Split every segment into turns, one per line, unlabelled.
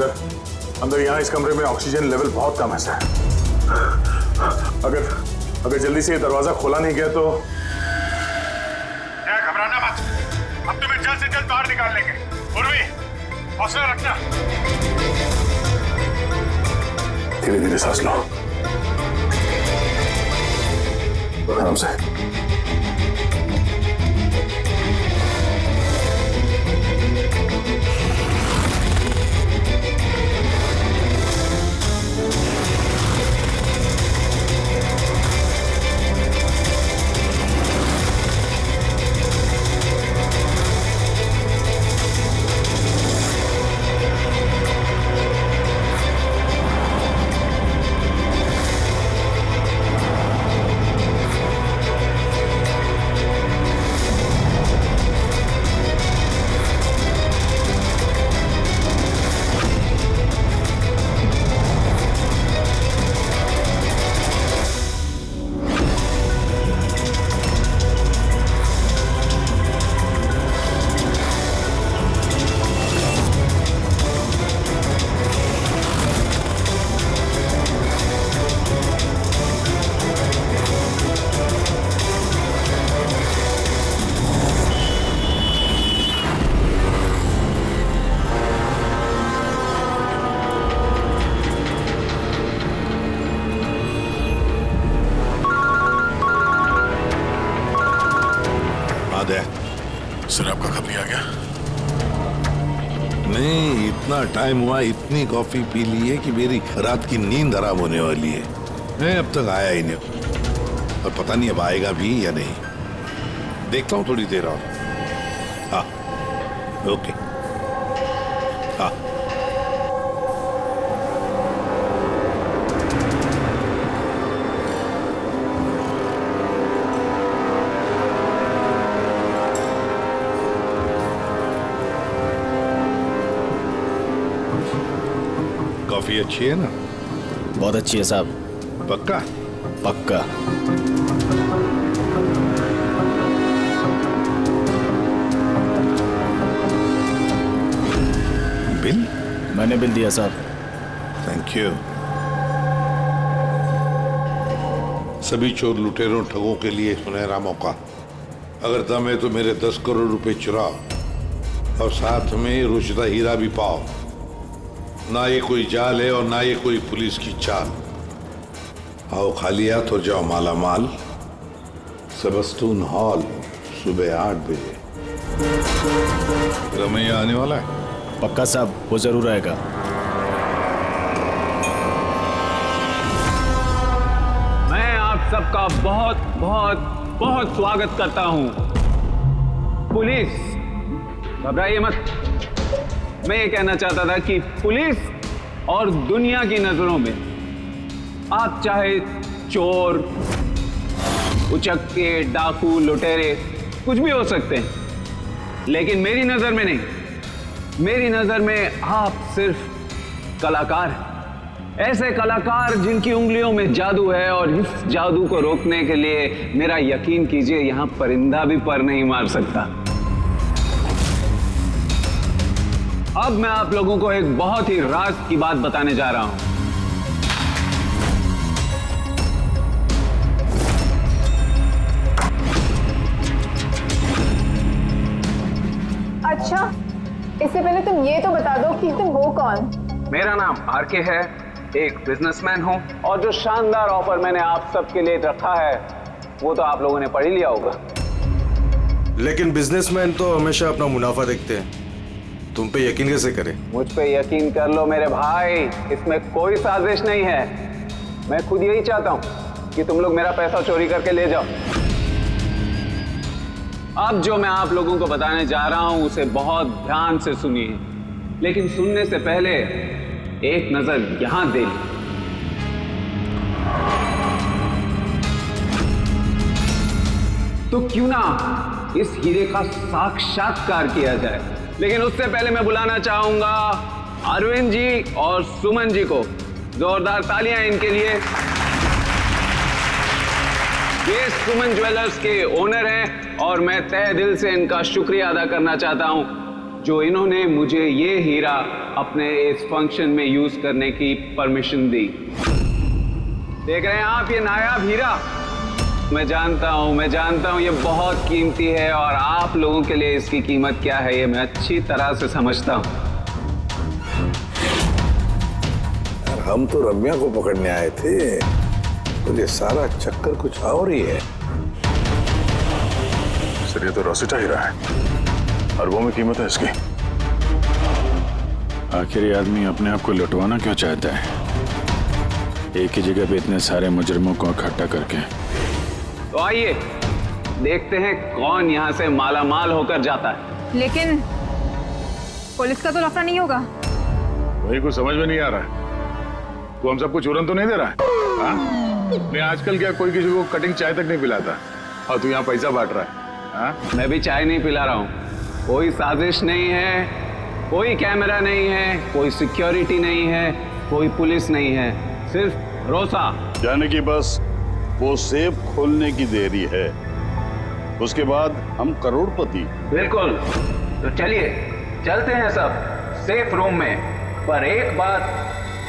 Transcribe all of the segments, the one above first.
अंदर यहाँ इस कमरे में ऑक्सीजन लेवल बहुत कम है सर। अगर जल्दी से ये दरवाजा खोला नहीं गया तो।
घबराना मत, अब तुम्हें जल्द से जल्द बाहर निकाल लेंगे। उर्वी, हौसला रखना।
धीरे धीरे सांस लो, आराम से। सर आपका कभी आ गया?
नहीं, इतना टाइम हुआ, इतनी कॉफी पी ली है कि मेरी रात की नींद हराम होने वाली है। मैं अब तक आया ही नहीं और पता नहीं अब आएगा भी या नहीं। देखता हूँ थोड़ी देर और। हाँ, ओके। हाँ, कॉफी अच्छी है ना?
बहुत अच्छी है साहब।
पक्का?
पक्का।
बिल?
मैंने बिल दिया साहब।
Thank you. सभी चोर लुटेरों ठगों के लिए सुनहरा मौका। अगर दम है तो मेरे 10 करोड़ रुपए चुराओ और साथ में रुशदा हीरा भी पाओ। ना ये कोई जाल है और ना ये कोई पुलिस की चाल। आओ खाली हाथ और जाओ माला माल। सेबस्टून हॉल सुबह 8 बजे। रमैया आने वाला है?
पक्का साहब, वो जरूर आएगा।
मैं आप सबका बहुत बहुत बहुत स्वागत करता हूं। पुलिस, घबराइए मत। मैं ये कहना चाहता था कि पुलिस और दुनिया की नजरों में आप चाहे चोर, उचक्के, डाकू, लुटेरे कुछ भी हो सकते हैं, लेकिन मेरी नजर में नहीं। मेरी नजर में आप सिर्फ कलाकार हैं। ऐसे कलाकार जिनकी उंगलियों में जादू है और इस जादू को रोकने के लिए मेरा यकीन कीजिए यहां परिंदा भी पर नहीं मार सकता। अब मैं आप लोगों को एक बहुत ही राज की बात बताने जा रहा हूं।
अच्छा, इससे पहले तुम ये तो बता दो कि तुम हो कौन?
मेरा नाम आरके है, एक बिजनेसमैन हूं और जो शानदार ऑफर मैंने आप सबके लिए रखा है वो तो आप लोगों ने पढ़ ही लिया होगा।
लेकिन बिजनेसमैन तो हमेशा अपना मुनाफा देखते हैं, तुम पे यकीन कैसे करें?
मुझ पे यकीन कर लो मेरे भाई, इसमें कोई साजिश नहीं है। मैं खुद यही चाहता हूं कि तुम लोग मेरा पैसा चोरी करके ले जाओ। अब जो मैं आप लोगों को बताने जा रहा हूं उसे बहुत ध्यान से सुनिए, लेकिन सुनने से पहले एक नजर यहां दे ली। तो क्यों ना इस हीरे का साक्षात्कार किया जाए। लेकिन उससे पहले मैं बुलाना चाहूंगा अरविंद जी और सुमन जी को। जोरदार तालियां इनके लिए। ये सुमन ज्वेलर्स के ओनर हैं और मैं तहे दिल से इनका शुक्रिया अदा करना चाहता हूं जो इन्होंने मुझे ये हीरा अपने इस फंक्शन में यूज करने की परमिशन दी। देख रहे हैं आप ये नायाब हीरा? मैं जानता हूं ये बहुत कीमती है और आप लोगों के लिए इसकी कीमत क्या है ये मैं अच्छी तरह से समझता हूं।
हम तो रम्या को पकड़ने आए थे, तो ये सारा चक्कर कुछ और ही है।
सर ये तो रोसिटा हीरा है, अरबों में कीमत है इसकी।
आखिर ये आदमी अपने आप को लुटवाना क्यों चाहता है, एक ही जगह पे इतने सारे मुजरिमों को इकट्ठा करके?
तो आइए देखते हैं कौन यहां से माला माल होकर जाता है।
लेकिन पुलिस का तो लफड़ा नहीं होगा।
वही कुछ समझ में नहीं आ रहा है। तू हम सबको चूरन तो नहीं दे रहा है? हाँ? मैं आजकल क्या कोई किसी को कटिंग चाय तक नहीं पिलाता और तू यहाँ पैसा बांट रहा है? हाँ?
मैं भी चाय नहीं पिला रहा हूं। कोई साजिश नहीं है, कोई कैमरा नहीं है, कोई सिक्योरिटी नहीं है, कोई पुलिस नहीं है, सिर्फ रोसा।
जाने की बस वो सेफ खोलने की देरी है, उसके बाद हम करोड़पति।
बिल्कुल, तो चलिए चलते हैं सब सेफ रूम में। पर एक बात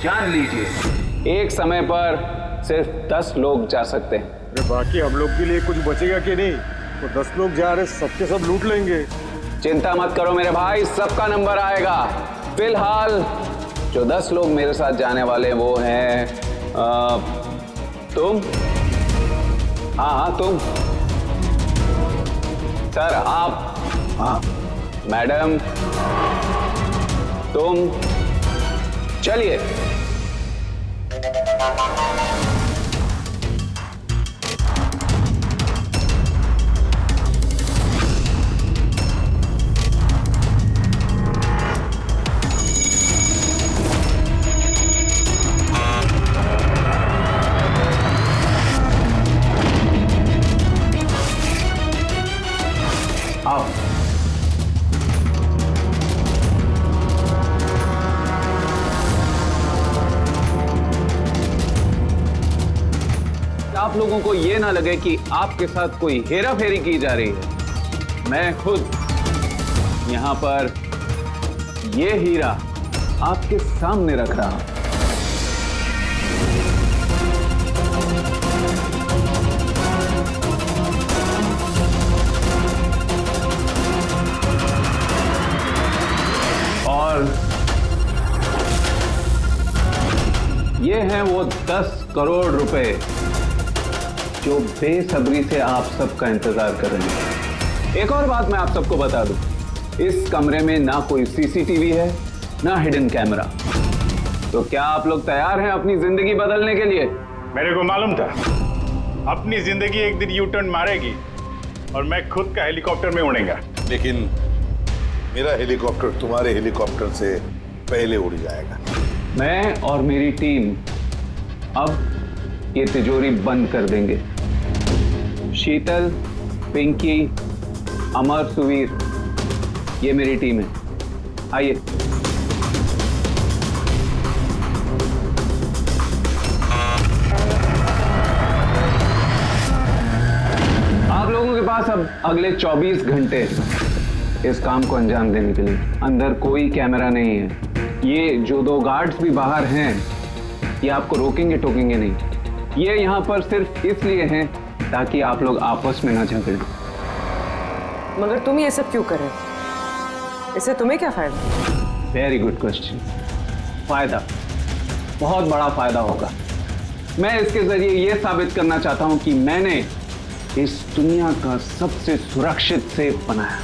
जान लीजिए, एक समय पर सिर्फ 10 लोग जा सकते हैं।
अरे बाकी हम लोग के लिए कुछ बचेगा कि नहीं? तो 10 लोग जा रहे, सबके सब लूट लेंगे।
चिंता मत करो मेरे भाई, सबका नंबर आएगा। फिलहाल जो 10 लोग मेरे साथ जाने वाले वो हैं तुम। हाँ तुम सर, आप, हाँ मैडम, तुम। चलिए आओ। आप लोगों को ये ना लगे कि आपके साथ कोई हेरा फेरी की जा रही है। मैं खुद यहां पर ये हीरा आपके सामने रख रहा हूं। और ये हैं वो 10 करोड़ रुपए जो बेसब्री से आप सबका इंतजार कर रहे हैं। एक और बात मैं आप सबको बता दूं, इस कमरे में ना कोई सीसीटीवी है ना हिडन कैमरा। तो क्या आप लोग तैयार हैं अपनी जिंदगी बदलने के लिए?
मेरे को मालूम था अपनी जिंदगी एक दिन यू टर्न मारेगी और मैं खुद का हेलीकॉप्टर में उड़ेगा।
लेकिन मेरा हेलीकॉप्टर तुम्हारे हेलीकॉप्टर से पहले उड़ जाएगा।
मैं और मेरी टीम अब ये तिजोरी बंद कर देंगे। शीतल, पिंकी, अमर, सुवीर, ये मेरी टीम है। आइए। आप लोगों के पास अब अगले 24 घंटे इस काम को अंजाम देने के लिए। अंदर कोई कैमरा नहीं है। ये जो 2 गार्ड्स भी बाहर हैं, ये आपको रोकेंगे टोकेंगे नहीं। ये यहाँ पर सिर्फ इसलिए हैं ताकि आप लोग आपस में ना झगड़ें।
मगर तुम ये सब क्यों कर रहे हो? इससे तुम्हें क्या फायदा?
Very good question. फायदा, बहुत बड़ा फायदा होगा। मैं इसके जरिए ये साबित करना चाहता हूं कि मैंने इस दुनिया का सबसे सुरक्षित सेफ बनाया।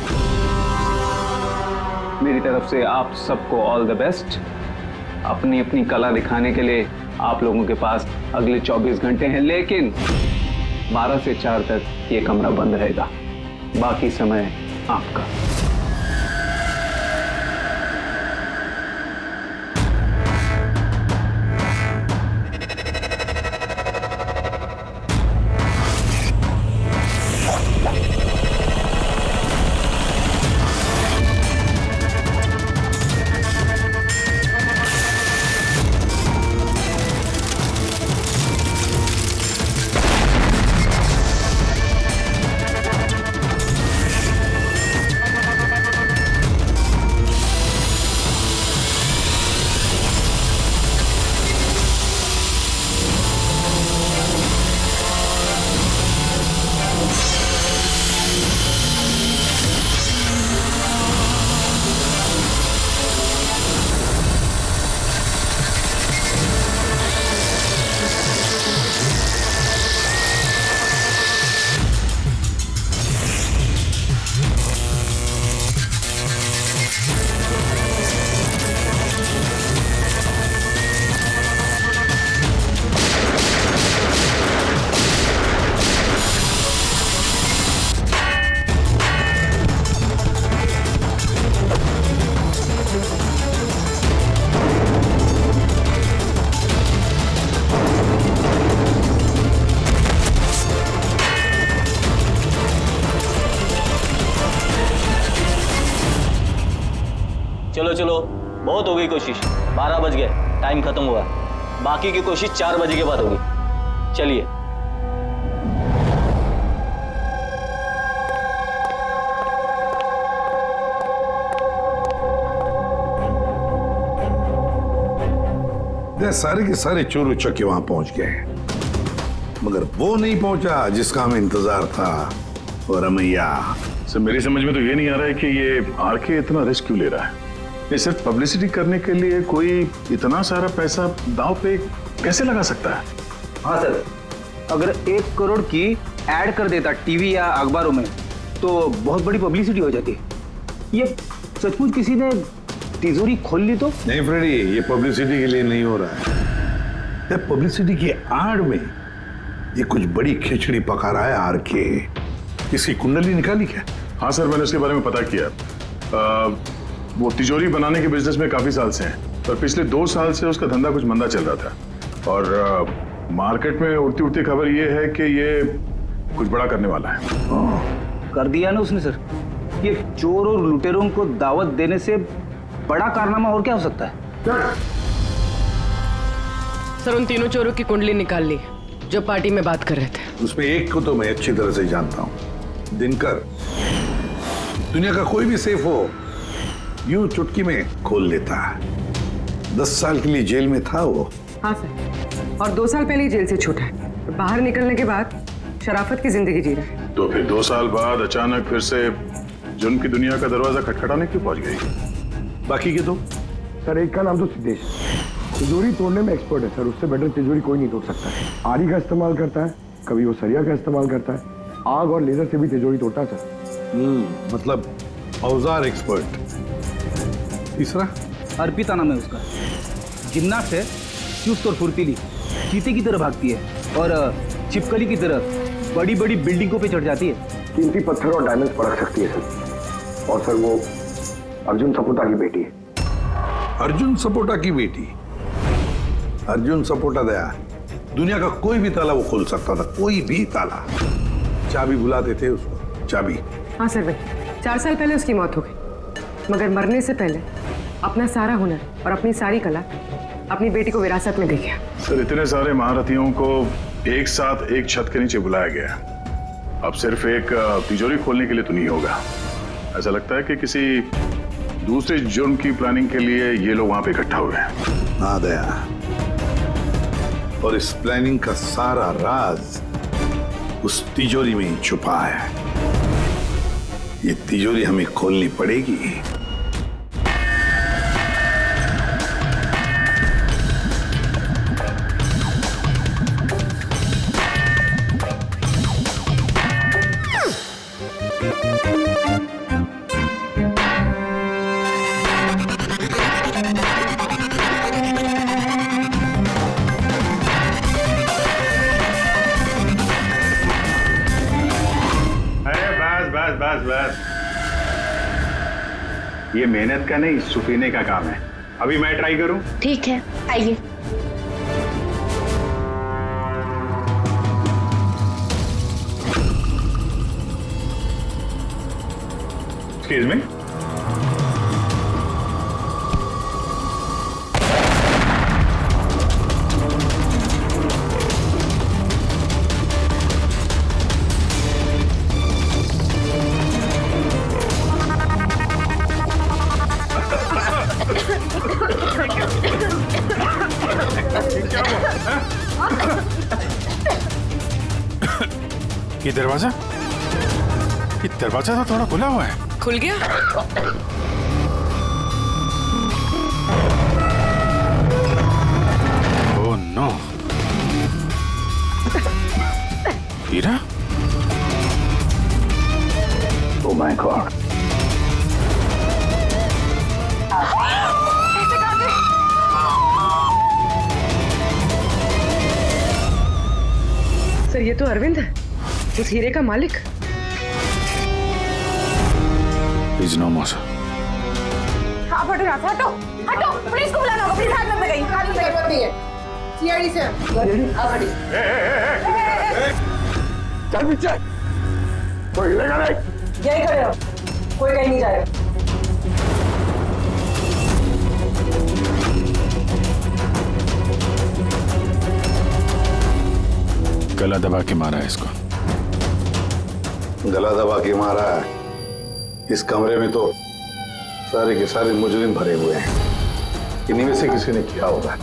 मेरी तरफ से आप सबको ऑल द बेस्ट। अपनी अपनी कला दिखाने के लिए आप लोगों के पास अगले 24 घंटे हैं, लेकिन 12 से 4 तक ये कमरा बंद रहेगा। बाकी समय आपका।
चलो चलो, बहुत हो गई कोशिश। 12 बज गए, टाइम खत्म हुआ। बाकी की कोशिश 4 बजे के बाद होगी। चलिए।
सारे के सारे चोर उचक्के वहां पहुंच गए, मगर वो नहीं पहुंचा जिसका हमें इंतजार था। और रमैया,
सर मेरी समझ में तो ये नहीं आ रहा है कि ये आरके इतना रिस्क क्यों ले रहा है। ये सिर्फ पब्लिसिटी करने के लिए कोई इतना सारा पैसा दांव पे कैसे लगा सकता है?
हाँ सर, अगर 1 करोड़ की ऐड कर देता टीवी या अखबारों में तो बहुत बड़ी पब्लिसिटी हो जाती। ये सचमुच किसी ने तिजोरी खोल ली तो?
नहीं फ्रेडी, ये पब्लिसिटी के लिए नहीं हो रहा है। ये पब्लिसिटी की आड़ में ये कुछ बड़ी खिचड़ी पका रहा है आरके। इसकी कुंडली निकाली क्या?
हाँ सर, मैंने उसके बारे में पता किया। वो तिजोरी बनाने के बिजनेस में काफी साल से है, पर पिछले 2 साल से उसका धंधा कुछ मंदा चल रहा था। और मार्केट में उड़ती उड़ती खबर ये है कि ये कुछ बड़ा करने वाला है।
कर दिया ना उसने सर। ये चोर और लुटेरों को दावत देने से बड़ा कारनामा और क्या हो सकता है?
सर उन तीनों चोरों की कुंडली निकाल ली जो पार्टी में बात कर रहे थे।
उसमें एक को तो मैं अच्छी तरह से जानता हूं, दिनकर। दुनिया का कोई भी सेफ हो यूं चुटकी में खोल लेता है। 10 साल के लिए जेल में था वो।
हाँ सर, और 2 साल पहले ही जेल से छूटा है। बाहर निकलने के बाद शराफत की जिंदगी जी रहा है।
तो फिर 2 साल बाद अचानक फिर से जुर्म की दुनिया का दरवाजा खटखटाने क्यों पहुंच गई? बाकी के 2?
सर एक का नाम तो सिद्धेश, तिजोरी तोड़ने में एक्सपर्ट है सर। उससे बेटर तिजोरी कोई नहीं तोड़ सकता है। आरी का इस्तेमाल करता है, कभी वो सरिया का इस्तेमाल करता है, आग और लेजर से भी तिजोरी तोड़ता है सर।
मतलब औजार एक्सपर्ट। तीसरा?
अर्पिता नाम है उसका। जिम्नास्ट है, चुस्त और फुर्तीली, चीते की तरह भागती है और छिपकली की तरह बड़ी बड़ी बिल्डिंगों पे चढ़ जाती है।
कीमती पत्थर और डायमंड्स परख सकती है सर। और सर वो अर्जुन सपोटा की बेटी है।
अर्जुन सपोटा की बेटी? अर्जुन सपोटा दया दुनिया का कोई भी ताला वो खोल सकता था, कोई भी ताला। चाबी बुलाते थे उसको, चाबी।
हाँ सर भाई, 4 साल पहले उसकी मौत हो गई, मगर मरने से पहले अपना सारा हुनर और अपनी सारी कला अपनी बेटी को विरासत में दे गया।
सर इतने सारे महारथियों को एक साथ एक छत के नीचे बुलाया गया। अब सिर्फ एक तिजोरी खोलने के लिए तो नहीं होगा। ऐसा लगता है कि किसी दूसरे जुर्म की प्लानिंग के लिए ये लोग वहां पे इकट्ठा हुए हैं।
हाँ दया, और इस प्लानिंग का सारा राज उस तिजोरी में ही छुपा है। ये तिजोरी हमें खोलनी पड़ेगी।
बस ये मेहनत का नहीं, सुफीने का काम है। अभी मैं ट्राई करूं?
ठीक है, आइए।
Excuse me.
ये दरवाजा तो थोड़ा खुला हुआ है।
खुल गया?
ओह नो, हीरा?
Oh my god.
सर ये तो अरविंद है, उस हीरे का मालिक।
He's no more, sir.
आप हटो यहाँ से, हटो हटो, पुलिस को बुलाना होगा। प्लीज हाथ मत लगाइए, हाथ मत लगाइए। सीआईडी से आप हटिए।
चल पीछे, कोई हिलेगा नहीं।
यही खड़े रहो, कोई कहीं नहीं जाएगा।
गला दबा के मारा है इसको।
गला दबा के मारा है। इस कमरे में तो सारे के सारे मुजरिम भरे हुए हैं। इन्हीं में से किसी ने किया होगा।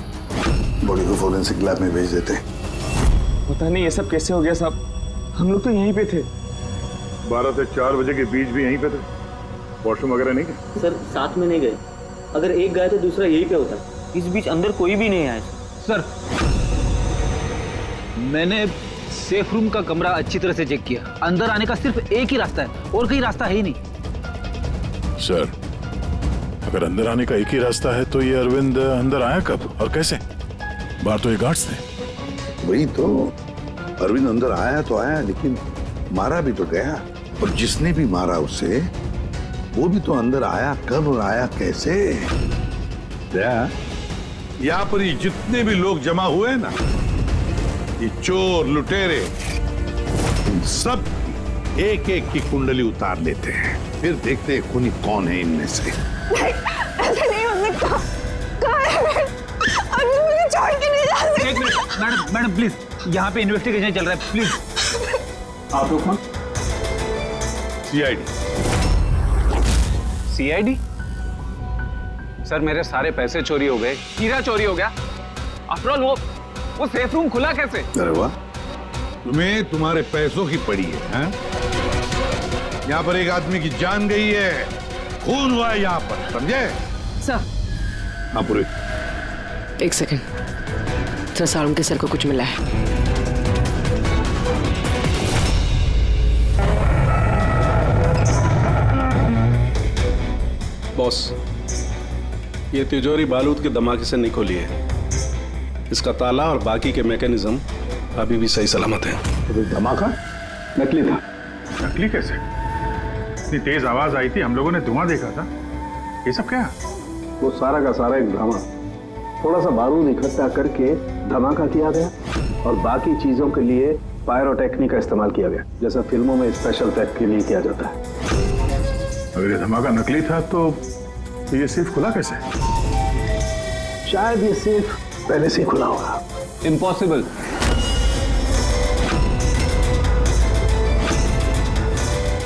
बॉडी को फोरेंसिक लैब में भेज देते हैं।
पता नहीं ये सब कैसे हो गया साहब, हम लोग तो यहीं पे थे।
12 से 4 बजे के बीच भी यहीं पे थे। वॉशरूम वगैरह नहीं गए?
सर साथ में नहीं गए, अगर एक गया तो दूसरा यहीं पे होता। इस बीच अंदर कोई भी नहीं आया
सर मैंने सेफ रूम का कमरा अच्छी तरह से चेक किया, अंदर आने का सिर्फ एक ही रास्ता है और कहीं रास्ता है ही नहीं।
सर, अगर अंदर आने का एक ही रास्ता है तो ये अरविंद अंदर आया कब और कैसे? बाहर तो ये गार्ड्स थे।
वही तो, अरविंद अंदर आया तो आया, लेकिन मारा भी तो गया। और जिसने भी मारा उसे, वो भी तो अंदर आया कब और आया कैसे?
यहाँ पर ये जितने भी लोग जमा हुए हैं ना, ये चोर लुटेरे, इन सब एक एक की कुंडली उतार लेते हैं, फिर देखते हैं खूनी कौन है इनमें से।
ऐसे नहीं हो सकता। कहाँ है अभी? मुझे छोड़ के नहीं जा सकते।
एक मिनट मैडम प्लीज, यहाँ पे इन्वेस्टिगेशन चल रहा है, प्लीज। आप लोग कौन? सीआईडी? सर मेरे सारे पैसे चोरी हो गए, हीरा चोरी हो गया। आफ्टर ऑल वो सेफ रूम खुला कैसे?
अरे वाह,
तुम्हें तुम्हारे पैसों की पड़ी है, हैं? यहाँ पर एक आदमी की जान गई है, खून हुआ है यहाँ पर, समझे?
सर।
हाँ पूरे।
एक सेकंड सर, सारुण के सर को कुछ मिला है।
बॉस, ये तिजोरी बारूद के धमाके से नहीं खोली है। इसका ताला और बाकी के मैकेनिज्म अभी भी सही सलामत है।
तो धमाका
नकली था।
नकली कैसे? इतनी तेज आवाज आई थी, हम लोगों ने धुआं देखा था। ये सब क्या?
वो सारा का सारा एक ड्रामा। थोड़ा सा बारूद इकट्ठा करके धमाका किया गया और बाकी चीजों के लिए पायरोटेक्निक का इस्तेमाल किया गया, जैसा फिल्मों में स्पेशल इफेक्ट के लिए किया जाता है।
अगर ये धमाका नकली था तो ये सेफ खुला कैसे?
शायद ये सेफ पहले से ही खुला होगा।
इम्पॉसिबल।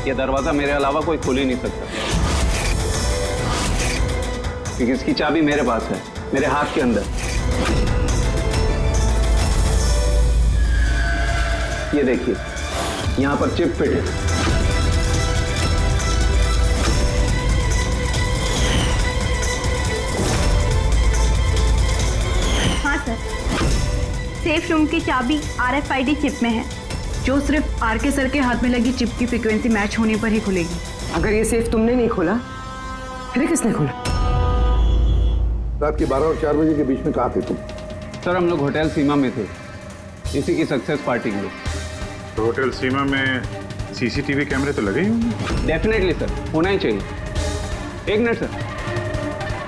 ये दरवाजा मेरे अलावा कोई खोल ही नहीं सकता, क्योंकि इसकी चाबी मेरे पास है, मेरे हाथ के अंदर। ये देखिए, यहां पर चिप फिट है।
हाँ सर, सेफ रूम की चाबी RFID चिप में है, जो सिर्फ आरके सर के हाथ में लगी चिप की फ्रीक्वेंसी मैच होने पर ही खुलेगी।
अगर ये सेफ तुमने नहीं खोला, फिर किसने खोला?
रात के 12 और 4 बजे के बीच में कहाँ थे तुम?
सर हम लोग होटल सीमा में थे, इसी की सक्सेस पार्टी के लिए।
तो होटल सीमा में CCTV कैमरे तो लगे ही होंगे।
डेफिनेटली सर, होना ही चाहिए। एक मिनट सर,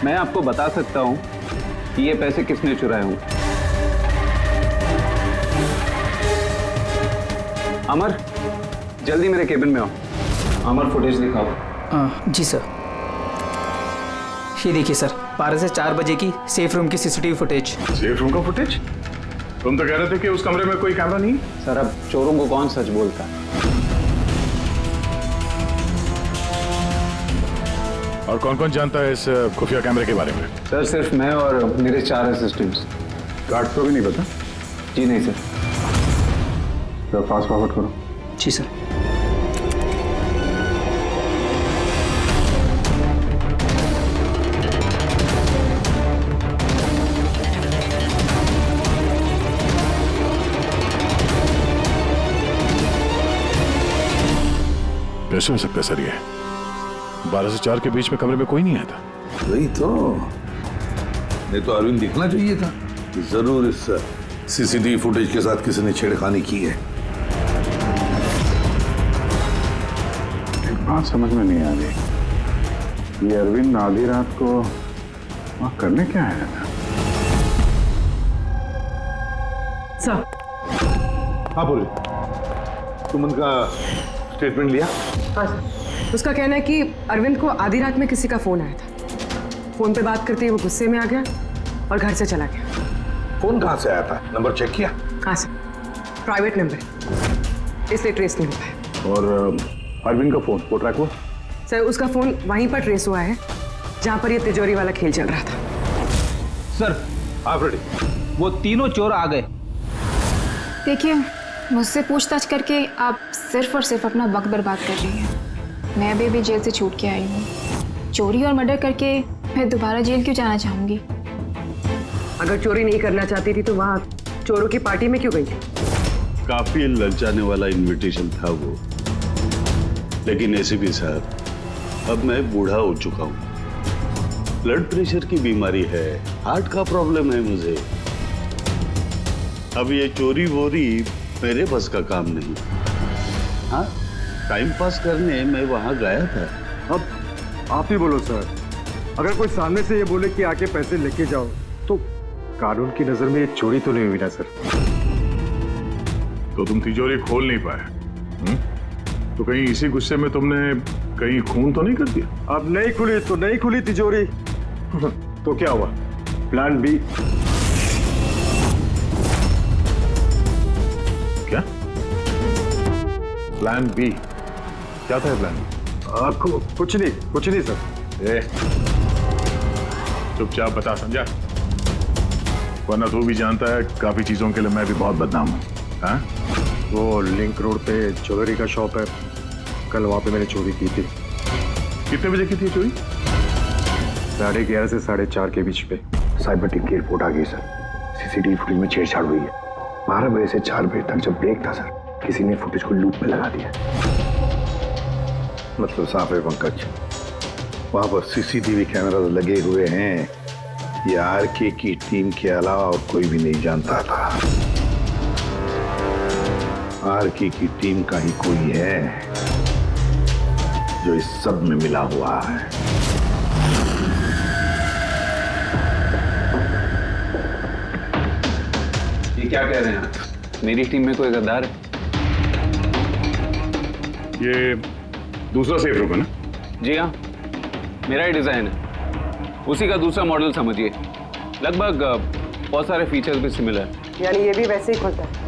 मैं आपको बता सकता हूँ कि ये पैसे किसने चुराए होंगे। अमर, जल्दी मेरे केबिन में आओ। अमर, फुटेज दिखाओ।
जी सर। ये देखिए सर, 12 से 4 बजे की सेफ रूम की CCTV फुटेज।
सेफ रूम का फुटेज? तुम तो कह रहे थे कि उस कमरे में कोई कैमरा नहीं।
सर अब चोरों को कौन सच बोलता है?
और कौन कौन जानता है इस खुफिया कैमरे के बारे में?
सर सिर्फ मैं और मेरे 4 असिस्टेंट्स।
गार्ड को भी नहीं पता?
जी नहीं सर।
तो फास्ट फॉरवर्ड करो।
जी सर।
कैसे हो सकता है सर? ये 12 से 4 के बीच में कमरे में कोई नहीं आया था।
वही तो, नहीं तो अरविंद दिखना चाहिए था। जरूर इस CCTV फुटेज के साथ किसी ने छेड़खानी की है।
एक बात समझ में नहीं आ रही, ये अरविंद आधी रात को वहां करने क्या आया था?
सर।
हाँ बोले, तुम उनका स्टेटमेंट लिया?
हाँ सर, उसका कहना है कि अरविंद को आधी रात में किसी का फोन आया था। फोन पे बात करते ही वो गुस्से में आ गया और घर से चला गया।
फोन कहाँ से आया था? नंबर चेक किया?
हाँ सर। प्राइवेट नंबर है, इसलिए ट्रेस नहीं हुआ है।
और अरविंद का फोन वो ट्रैक हुआ?
सर उसका फोन वहीं पर ट्रेस हुआ है जहां पर ये तिजोरी वाला खेल चल रहा था।
सर
आप रेडी?
वो तीनों चोर आ गए।
देखिए, मुझसे पूछताछ करके आप सिर्फ और सिर्फ अपना वक्त बर्बाद कर रही हैं। मैं अभी जेल से छूट के आई हूँ। चोरी और मर्डर करके मैं दोबारा जेल क्यों जाना चाहूँगी?
अगर चोरी नहीं करना चाहती थी तो वहाँ चोरों की पार्टी में क्यों गई थी?
काफी ललचाने वाला इनविटेशन था वो, लेकिन एसीपी साहब, अब मैं बूढ़ा हो चुका हूँ, ब्लड प्रेशर की बीमारी है, हार्ट का प्रॉब्लम है मुझे। अब ये चोरी वोरी मेरे बस का काम नहीं। हाँ, टाइम पास करने मैं वहां गया था।
अब आप ही बोलो सर, अगर कोई सामने से ये बोले कि आके पैसे लेके जाओ तो कानून की नजर में ये चोरी तो नहीं हुई ना सर?
तो तुम तिजोरी खोल नहीं पाए? तो कहीं इसी गुस्से में तुमने कहीं खून तो नहीं कर दिया?
अब नहीं खुली तो नहीं खुली तिजोरी। तो क्या हुआ? Plan B.
क्या प्लान बी? क्या था प्लान बी?
आपको कुछ नहीं सर।
चुपचाप बता, समझा? वरना तू भी जानता है काफी चीजों के लिए मैं भी बहुत बदनाम हूँ। हाँ?
वो लिंक रोड पे ज्वेलरी का शॉप है, कल वहां पे मैंने चोरी की थी।
कितने बजे की थी चोरी?
11:30 से 4:30 के बीच पे।
साइबर टीम की रिपोर्ट आ गई सर, सीसीटीवी फुटेज में छेड़छाड़ हुई है। 12 बजे से 4 बजे तक जब ब्रेक था सर, किसी ने फुटेज को लूप में लगा दिया। मतलब साफ है पंकज, वहां पर सीसीटीवी कैमरा लगे हुए हैं, ये आरके की टीम के अलावा और कोई भी नहीं जानता था। आरके की टीम का ही कोई है जो इस सब में मिला हुआ है।
ये क्या कह रहे हैं आप? मेरी टीम में कोई गद्दार है?
ये दूसरा सेफ रूम है ना?
जी हाँ, मेरा ही डिजाइन है, उसी का दूसरा मॉडल समझिए। लगभग बहुत सारे फीचर्स भी सिमिलर है।
यानी ये भी वैसे ही खुलता है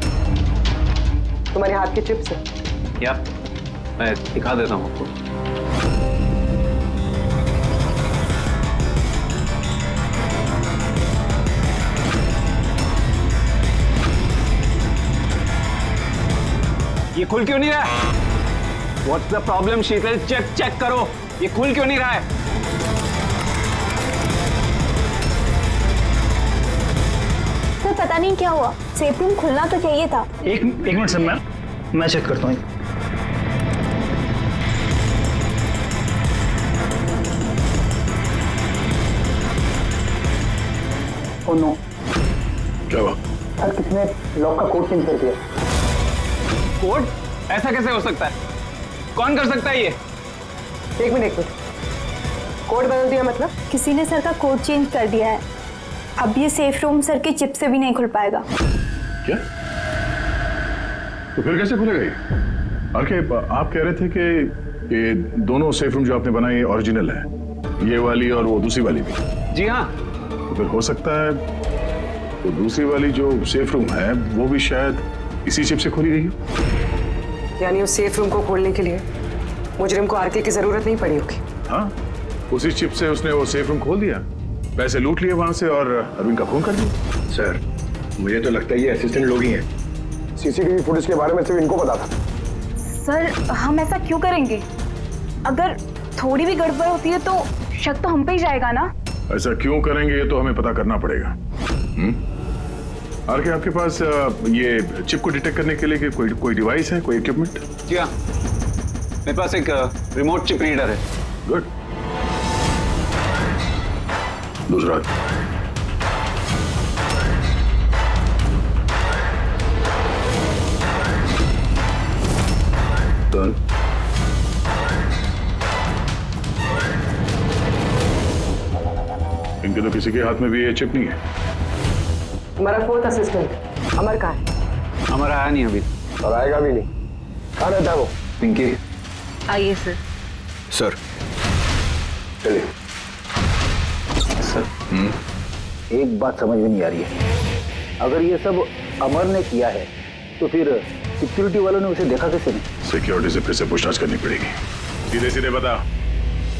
तुम्हारे हाथ के चिप से?
या मैं दिखा देता हूँ आपको। ये खुल क्यों नहीं रहा है? What's the problem, Sheetal? Check करो, ये खुल क्यों नहीं रहा है?
सर पता नहीं क्या हुआ, सेफ रूम खुलना तो चाहिए था।
एक मिनट सर, मैं चेक करता हूँ। ओह नो,
क्या हुआ?
सर किसने लॉक का कोड चेंज कर दिया।
कोड? ऐसा कैसे हो सकता है? कौन कर सकता है ये?
एक मिनट कोड बदल दिया मतलब?
किसी ने सर का कोड चेंज कर दिया है। अब ये सेफ रूम सर के चिप से भी नहीं खुल पाएगा।
क्या? तो फिर कैसे खुलेगा ये? आरके, आप कह रहे थे कि ये दोनों सेफ रूम जो आपने बनाए ये ओरिजिनल है, ये वाली और वो दूसरी वाली भी?
जी हाँ।
तो फिर हो सकता है तो दूसरी वाली जो सेफ रूम है वो भी शायद इसी चिप से खोली गई हो।
यानी उस सेफ रूम को खोलने के लिए मुजरिम को आरके की जरूरत नहीं पड़ी होगी।
हाँ, उसी चिप से उसने वो सेफ रूम खोल दिया, पैसे लूट लिए वहां से और अरविंद का खून कर दिया।
सर मुझे तो लगता है ये असिस्टेंट लोग ही हैं। सीसीटीवी फुटेज के बारे में सिर्फ इनको पता था।
सर हम ऐसा क्यों करेंगे? अगर थोड़ी भी गड़बड़ होती है तो शक तो हम पे ही जाएगा ना।
ऐसा क्यों करेंगे ये तो हमें पता करना पड़ेगा। आरके, आपके पास ये चिप को डिटेक्ट करने के लिए कोई डिवाइस है, कोई इक्विपमेंट?
जी हाँ, मेरे पास एक रिमोट चिप रीडर है।
गुड। दूसरा? डन। इनके तो किसी के हाथ में भी ये चिप नहीं है।
हमारा फोर्थ असिस्टेंट अमर कहाँ है?
अमर आया नहीं अभी
और आएगा भी नहीं। कहाँ रहता है वो?
पिंकी।
आइए सर।
सर चलिए।
सर एक बात समझ में नहीं आ रही है, अगर ये सब अमर ने किया है
तो फिर सिक्योरिटी वालों ने उसे देखा कैसे नहीं?
सिक्योरिटी से फिर से पूछताछ करनी पड़ेगी। सीधे सीधे बता,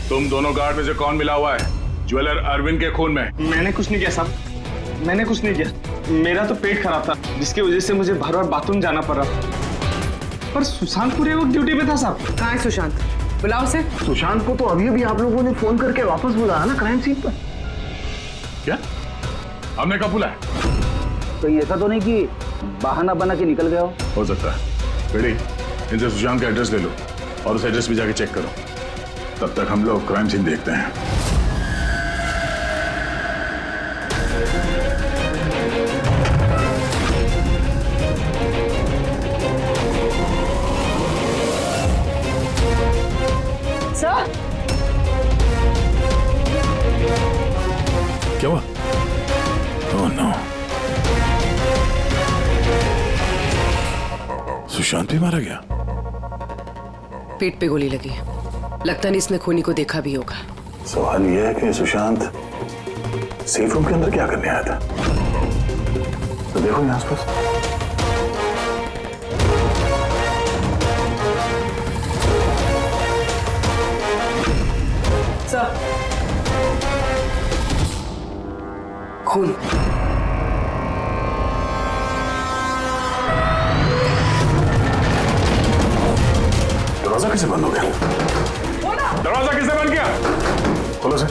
तुम दोनों गार्ड में से कौन मिला हुआ है ज्वेलर अरविंद के खून में?
मैंने कुछ नहीं किया साहब, मैंने कुछ नहीं किया। मेरा तो पेट खराब था, जिसकी वजह से मुझे बार बार बाथरूम जाना पड़ रहा। पर सुशांत पूरे वक्त ड्यूटी पे था साहब।
कहाँ है सुशांत? बुलाओ उसे।
सुशांत को तो अभी अभी आप लोगों ने फोन करके वापस बुलाया ना क्राइम सीन पर।
क्या हमने कब बुलाया?
कहीं ऐसा तो नहीं कि बहाना बना के निकल गया
हो सकता है। बेटी, इनसे सुशांत का एड्रेस ले लो और उस एड्रेस पे जाके चेक करो। तब तक हम लोग क्राइम सीन देखते हैं।
सर,
क्या हुआ? ओह नो, सुशांत भी मारा गया।
पेट पे गोली लगी है, लगता नहीं इसने खूनी को देखा भी होगा।
सवाल यह है कि सुशांत सेफ रूम के अंदर क्या करने आया था? तो देखो यहाँ आसपास।
सर, खून।
दरवाजा कैसे बंद हो गया? दरवाजा किसने बंद किया? खोलो सर।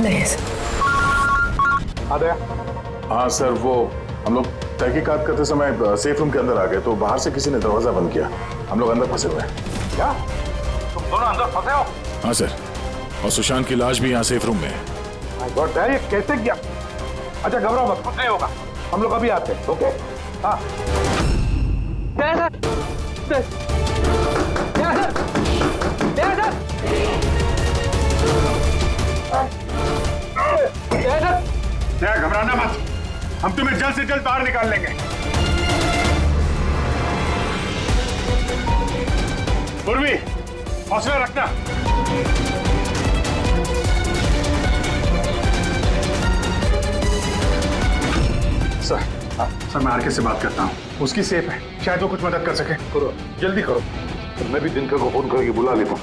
नहीं सर।
आ गया। हाँ सर, वो हम लोग तहकीकात करते समय सेफ रूम के अंदर आ गए तो बाहर से किसी ने दरवाजा बंद किया। हम लोग अंदर फंसे हुए हैं।
क्या तुम दोनों अंदर फंसे हो?
हाँ सर, और सुशांत की लाश भी यहाँ सेफ रूम में है।
माय गॉड, ये कैसे किया? अच्छा घबराओ मत, कुछ नहीं होगा, हम लोग अभी आते हैं। ओके? हाँ
घबराना मत, हम तुम्हें जल्द से जल्द बाहर निकाल लेंगे। पूर्वी, हौसला रखना। सर मैं आरके से बात करता हूँ, उसकी सेफ है, शायद वो कुछ मदद कर सके।
करो, जल्दी करो। तो मैं भी दिनकर को फोन करके बुला लेता हूँ।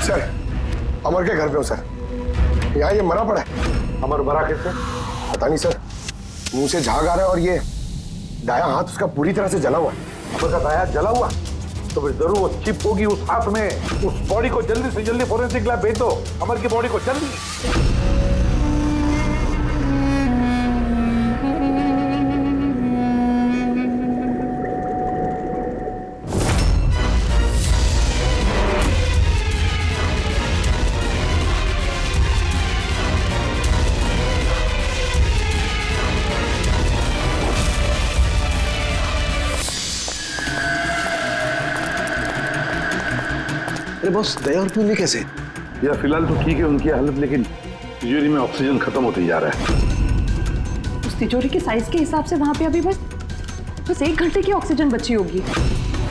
सर, अमर के घर पे हो सर। यहाँ ये मरा पड़ा है।
अमर मरा कैसे?
पता नहीं सर, मुंह से झाग आ रहा है और ये दायां हाथ उसका पूरी तरह से जला हुआ है।
अमर का दाया जला हुआ तो फिर जरूर वो चिप होगी उस हाथ में। उस बॉडी को जल्दी से जल्दी फोरेंसिक लैब भेज दो, अमर की बॉडी को जल्दी।
बॉस, दया और पूर्वी कैसे?
यार फिलहाल तो ठीक है उनकी हालत, लेकिन तिजोरी में ऑक्सीजन खत्म होते जा रहा है।
उस तिजोरी के साइज के हिसाब से वहां पे अभी बस 1 घंटे की ऑक्सीजन बची होगी।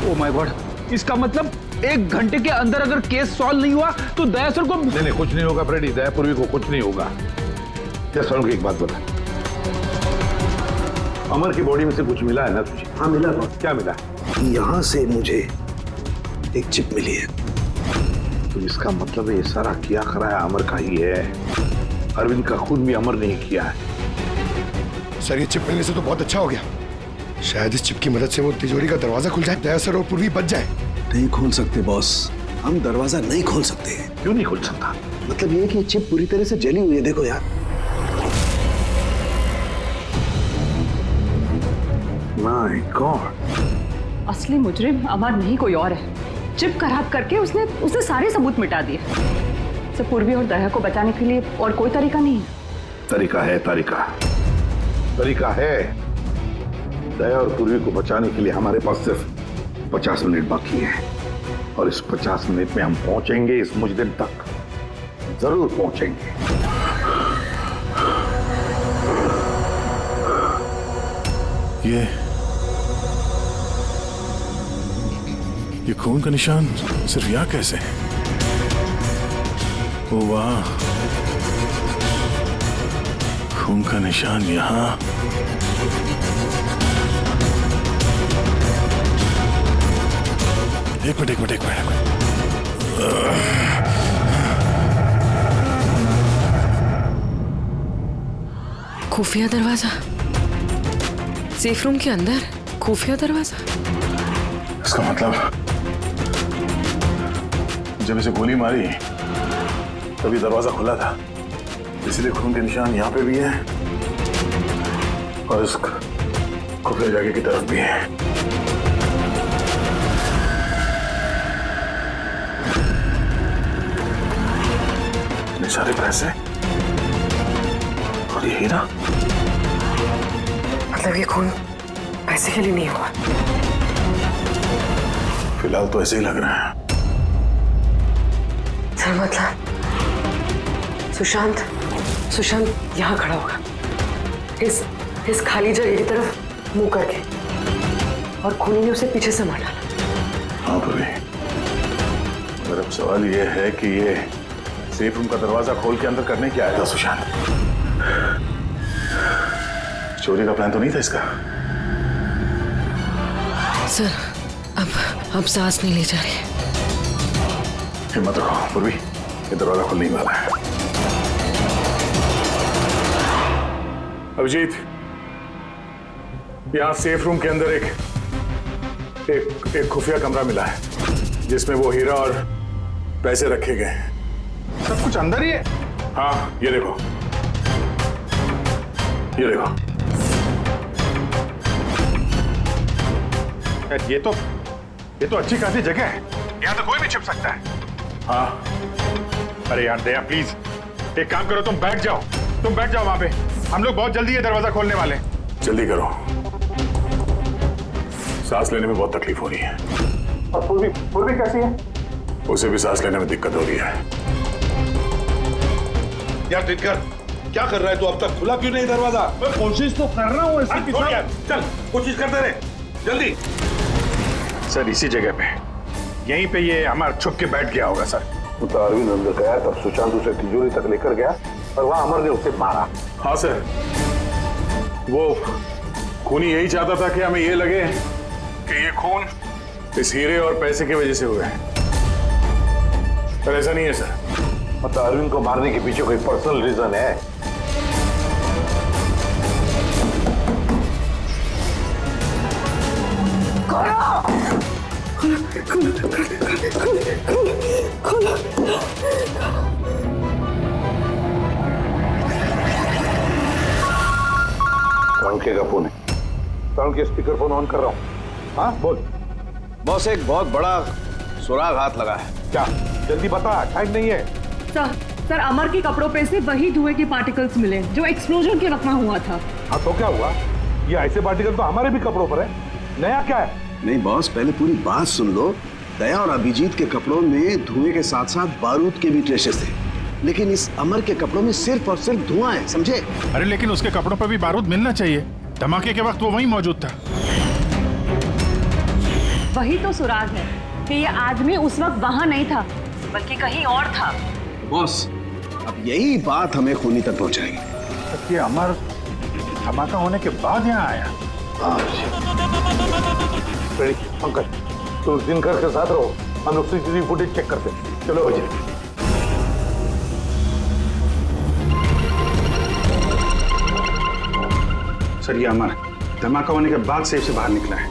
ओह माय गॉड, इसका मतलब 1 घंटे के अंदर अगर केस सॉल्व नहीं हुआ तो दया सर को।
नहीं कुछ नहीं होगा फ्रेडी, दया पूर्वी को कुछ नहीं होगा। क्या सर को एक बात बता, अमर की बॉडी में से कुछ मिला है ना तुझे?
हाँ मिला।
क्या मिला?
यहाँ से मुझे एक चिप मिली है।
तो इसका मतलब ये सारा किया कराया अमर का ही है। अरविंद का खून भी अमर नहीं किया है।
सर, ये चिप मिलने से तो बहुत अच्छा हो गया। शायद इस चिप की मदद से वो तिजोरी का दरवाजा खुल जाए, दया सर और पूर्वी बच जाए।
नहीं खोल सकते बॉस, हम दरवाजा नहीं खोल सकते।
क्यों नहीं खोल सकता?
मतलब ये कि चिप पूरी तरह से जली हुई है। देखो यार।
माय गॉड,
असली मुजरिम अमर नहीं कोई और है। चिप खराब करके उसने सारे सबूत मिटा दिए। से पूर्वी और दया को बचाने के लिए और कोई तरीका नहीं है।
तरीका है, तरीका है। दया और पूर्वी को बचाने के लिए हमारे पास सिर्फ 50 मिनट बाकी है और इस 50 मिनट में हम पहुंचेंगे इस मुजरिम तक जरूर पहुंचेंगे।
ये खून का निशान सिर्फ यहाँ कैसे है? ओ वाह, खून का निशान यहाँ। एक मिनट।
खुफिया दरवाजा, सेफ रूम के अंदर खुफिया दरवाजा।
इसका मतलब जब इसे गोली मारी तभी दरवाजा खुला था, इसलिए खून के निशान यहाँ पे भी है और इस खुफिया जगह की तरफ भी है। इतने सारे पैसे और ये हीरा,
मतलब ये खून पैसे के लिए नहीं हुआ?
फिलहाल तो ऐसे ही लग रहा है।
सर मतलब सुशांत यहाँ खड़ा होगा, इस खाली जगह की तरफ मुंह करके, और खूनी ने उसे पीछे से मार डाला।
हाँ पूर्वी, मगर अब सवाल ये है कि ये सेफ रूम का दरवाजा खोल के अंदर करने क्या आया था सुशांत? चोरी का प्लान तो नहीं था इसका?
सर अब सांस नहीं ली जा रही।
हिम्मत रखो पूर्वी, ये दरवाजा खुलने वाला है। अभिजीत, यहाँ सेफ रूम के अंदर एक खुफिया कमरा मिला है जिसमें वो हीरा और पैसे रखे गए हैं। सब कुछ अंदर ही है? हाँ, ये देखो। यार ये तो अच्छी खासी जगह है, यहाँ तो कोई भी छिप सकता है। हाँ, अरे यार दया प्लीज एक काम करो, तुम बैठ जाओ वहां पे, हम लोग बहुत जल्दी ये दरवाजा खोलने वाले हैं। जल्दी करो, सांस लेने में बहुत तकलीफ हो रही है। और पूर्वी कैसी है? उसे भी सांस लेने में दिक्कत हो रही है।
यार दिनकर, क्या कर रहा है तू? अब तक खुला क्यों नहीं दरवाजा?
मैं कोशिश तो कर रहा हूँ।
चल कोशिश करते रहे, जल्दी।
सर इसी जगह पे, यहीं पे ये हमारा छुप के बैठ गया होगा सर।
तो अरविंद अंदर गया तब सुशांत उसे तिजोरी तक लेकर गया और वहां अमर ने उसे मारा।
हाँ सर, वो खूनी यही चाहता था कि हमें ये लगे कि ये खून इस हीरे और पैसे की वजह से हुआ है, पर ऐसा नहीं है सर।
मतलब अरविंद को मारने के पीछे कोई पर्सनल रीजन है? का फोन है, साउंड के स्पीकर फोन ऑन कर रहा हूँ। हाँ बोल।
बॉस, एक बहुत बड़ा सुराग हाथ लगा है।
क्या? जल्दी बता, टाइम नहीं है।
सर अमर के कपड़ों पे से वही धुएं के पार्टिकल्स मिले जो एक्सप्लोजन के वक्त में हुआ था।
हाँ तो क्या हुआ? ये ऐसे पार्टिकल तो हमारे भी कपड़ों पर है, नया क्या है?
नहीं बॉस, पहले पूरी बात सुन लो। दया और अभिजीत के कपड़ों में धुएं के साथ साथ बारूद के भी ट्रेसेस थे, लेकिन इस अमर के कपड़ों में सिर्फ और सिर्फ धुआं है, समझे?
अरे लेकिन उसके कपड़ों पर भी बारूद मिलना चाहिए, धमाके के वक्त वो वहीं मौजूद था।
वही तो सुराग है कि ये आदमी उस वक्त वहां नहीं था बल्कि कहीं और था।
बॉस, अब यही बात हमें खूनी तक पहुंचाएगी।
ये अमर धमाका होने के बाद यहाँ आया।
पंकज, तो दिनकर के साथ रहो, हम लोग सीसीटीवी फुटेज चेक करते हैं। चलो अजय।
सर ये अमर धमाका होने के बाद सेफ से बाहर निकला है।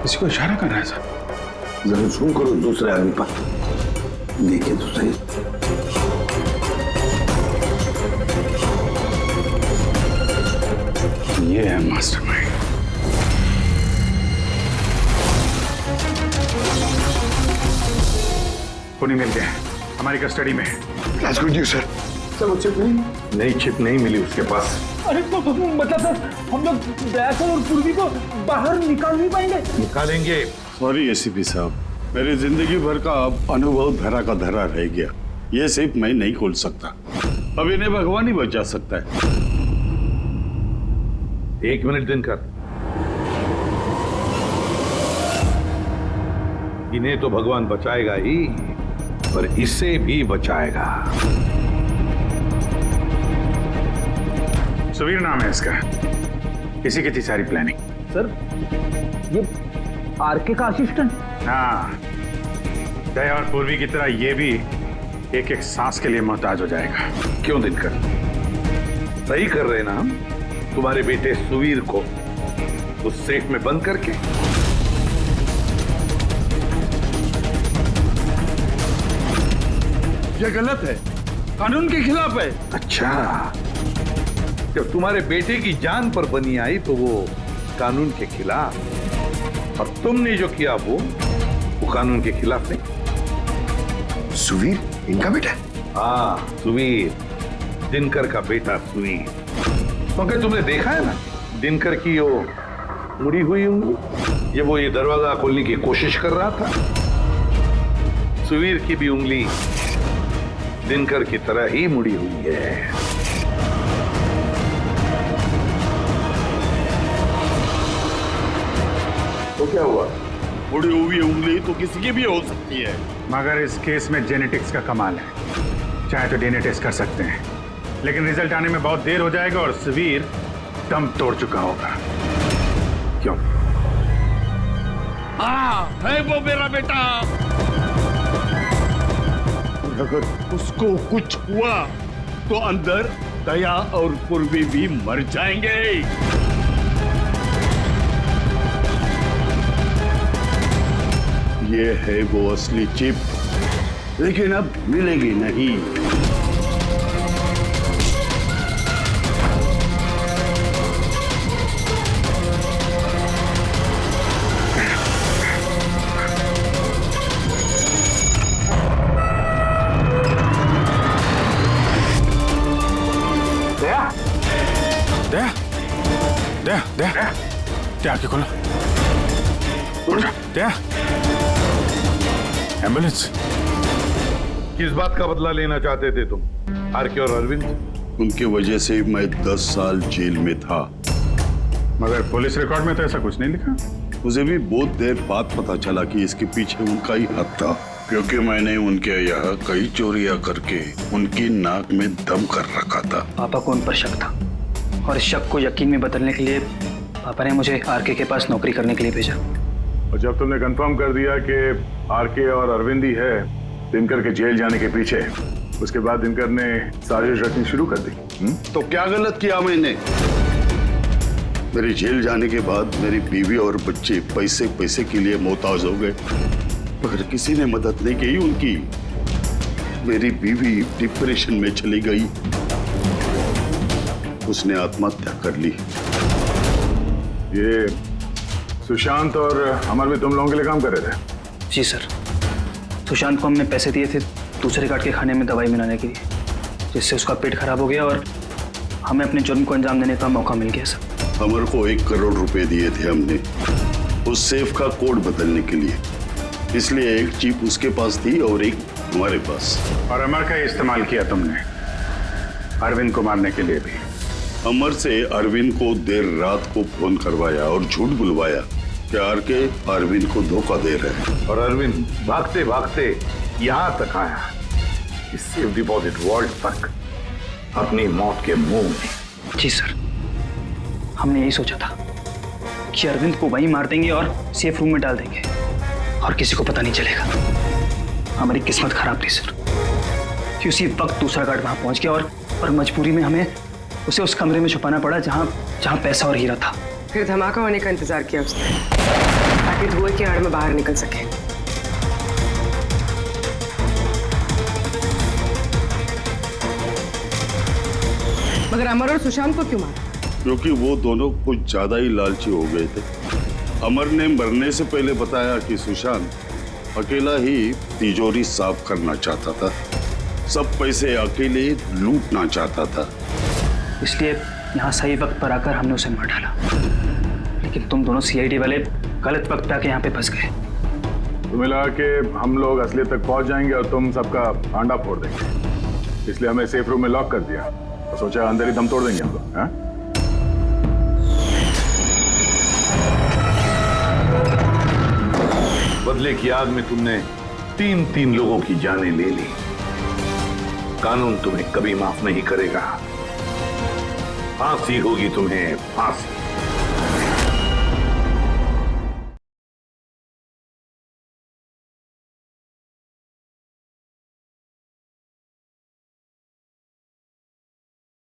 किसी को इशारा कर रहा है सर।
जरा जूम करो दूसरे आदमी पर, देखिए तो सही।
ये है मास्टरमाइंड। खूनी मिल गया, हमारी कस्टडी में है।
That's good news, sir.
Sir वो चिप नहीं चिप नहीं मिली उसके पास।
अरे तो मतलब सर, हम लोग दया और पूर्वी को बाहर निकाल नहीं पाएंगे?
निकालेंगे। सॉरी एसीपी साहब,
मेरी जिंदगी भर का अब अनुभव धरा का धरा रह गया। ये सिर्फ मैं नहीं खोल सकता, अब इन्हें भगवान ही बचा सकता है।
1 मिनट दिनकर, इन्हें तो भगवान बचाएगा ही, पर इसे भी बचाएगा।
सुवीर नाम है इसका, इसी की थी सारी प्लानिंग।
सर ये आरके का असिस्टेंट?
हाँ, दया और पूर्वी की तरह ये भी एक एक सांस के लिए मोहताज हो जाएगा।
क्यों दिनकर, सही कर रहे ना हम? तुम्हारे बेटे सुवीर को उस सेफ में बंद करके।
ये गलत है, कानून के खिलाफ है।
अच्छा, जब तुम्हारे बेटे की जान पर बनी आई तो वो कानून के खिलाफ, और तुमने जो किया वो कानून के खिलाफ नहीं।
सुवीर इनका बेटा?
हाँ, सुवीर, दिनकर का बेटा सुवीर। क्योंकि तुमने देखा है ना दिनकर की वो मुड़ी हुई उंगली, जब वो ये दरवाजा खोलने की कोशिश कर रहा था। सुवीर की भी उंगली दिनकर की तरह ही मुड़ी हुई है।
तो क्या हुआ? मुड़ी हुई उंगली तो किसी की भी हो सकती है।
मगर इस केस में जेनेटिक्स का कमाल है। चाहे तो डीएनए टेस्ट कर सकते हैं, लेकिन रिजल्ट आने में बहुत देर हो जाएगा और सुवीर दम तोड़ चुका होगा। क्यों?
हाँ, है वो मेरा बेटा। अगर उसको कुछ हुआ तो अंदर दया और पूर्वी भी मर जाएंगे। ये है वो असली चिप, लेकिन अब मिलेगी नहीं।
दया आके खोलो। दया, एम्बुलेंस।
किस बात का बदला लेना चाहते थे तुम, आरके और अरविंद?
उनकी वजह से मैं 10 साल जेल में था।
मगर पुलिस रिकॉर्ड में तो ऐसा कुछ नहीं लिखा।
मुझे भी बहुत देर बाद पता चला कि इसके पीछे उनका ही हाथ था, क्योंकि मैंने उनके यहाँ कई चोरियां करके उनकी नाक में दम कर रखा था।
पापा को उन पर शक था, और इस शक को यकीन में बदलने के लिए पापा ने मुझे आरके के पास नौकरी करने के लिए भेजा।
और जब तुमने कंफर्म कर दिया कि आरके और अरविंद ही है दिनकर के जेल जाने के पीछे, उसके बाद दिनकर ने साजिश रचनी शुरू कर दी।
तो क्या गलत किया मैंने? मेरे जेल जाने के बाद मेरी बीवी और बच्चे पैसे पैसे के लिए मोहताज हो गए, मगर किसी ने मदद नहीं की उनकी। मेरी बीवी डिप्रेशन में चली गई, उसने आत्महत्या कर ली।
ये सुशांत और अमर भी तुम लोगों के लिए काम कर रहे थे?
जी सर, सुशांत को हमने पैसे दिए थे दूसरे गार्ड के खाने में दवाई मिलाने के लिए, जिससे उसका पेट खराब हो गया और हमें अपने जुर्म को अंजाम देने का मौका मिल गया सर।
अमर को 1 करोड़ रुपए दिए थे हमने उस सेफ का कोड बदलने के लिए, इसलिए एक चिप उसके पास थी और एक हमारे पास।
और अमर का इस्तेमाल किया तुमने अरविंद को मारने के लिए भी?
अमर से अरविंद को देर रात को फोन करवाया और झूठ बुलवाया कि आरके अरविंद को धोखा दे रहे हैं,
और अरविंद भागते भागते यहां तक आया, इस सेफ डिपॉजिट वॉल्ट तक, अपनी मौत के मुंह में।
जी सर, हमने यही सोचा था कि अरविंद को वहीं मार देंगे और सेफ रूम में डाल देंगे और किसी को पता नहीं चलेगा। हमारी किस्मत खराब थी सर कि उसी वक्त दूसरा गार्ड वहां पहुंच गया और मजबूरी में हमें उसे उस कमरे में छुपाना पड़ा जहां पैसा और हीरा था।
फिर धमाका होने का इंतजार किया उसने ताकि धुएं की आड़ में बाहर निकल सके। मगर अमर और सुशांत को क्यों मारा?
क्योंकि वो दोनों कुछ ज्यादा ही लालची हो गए थे। अमर ने मरने से पहले बताया कि सुशांत अकेला ही तिजोरी साफ करना चाहता था, सब पैसे अकेले लूटना चाहता था,
इसलिए यहाँ सही वक्त पर आकर हमने उसे मार डाला। लेकिन तुम दोनों सीआईडी वाले गलत वक्त पे आके यहाँ पे फंस गए।
तुम्हें लगा कि हम लोग असलियत तक पहुंच जाएंगे और तुम सबका आंडा फोड़ देंगे, इसलिए हमें सेफ रूम में लॉक कर दिया और सोचा अंदर ही दम तोड़ देंगे हम लोग। हाँ?
बदले की आग में तुमने 3 लोगों की जानें ले ली। कानून तुम्हें कभी माफ नहीं करेगा। फांसी होगी तुम्हें, फांसी।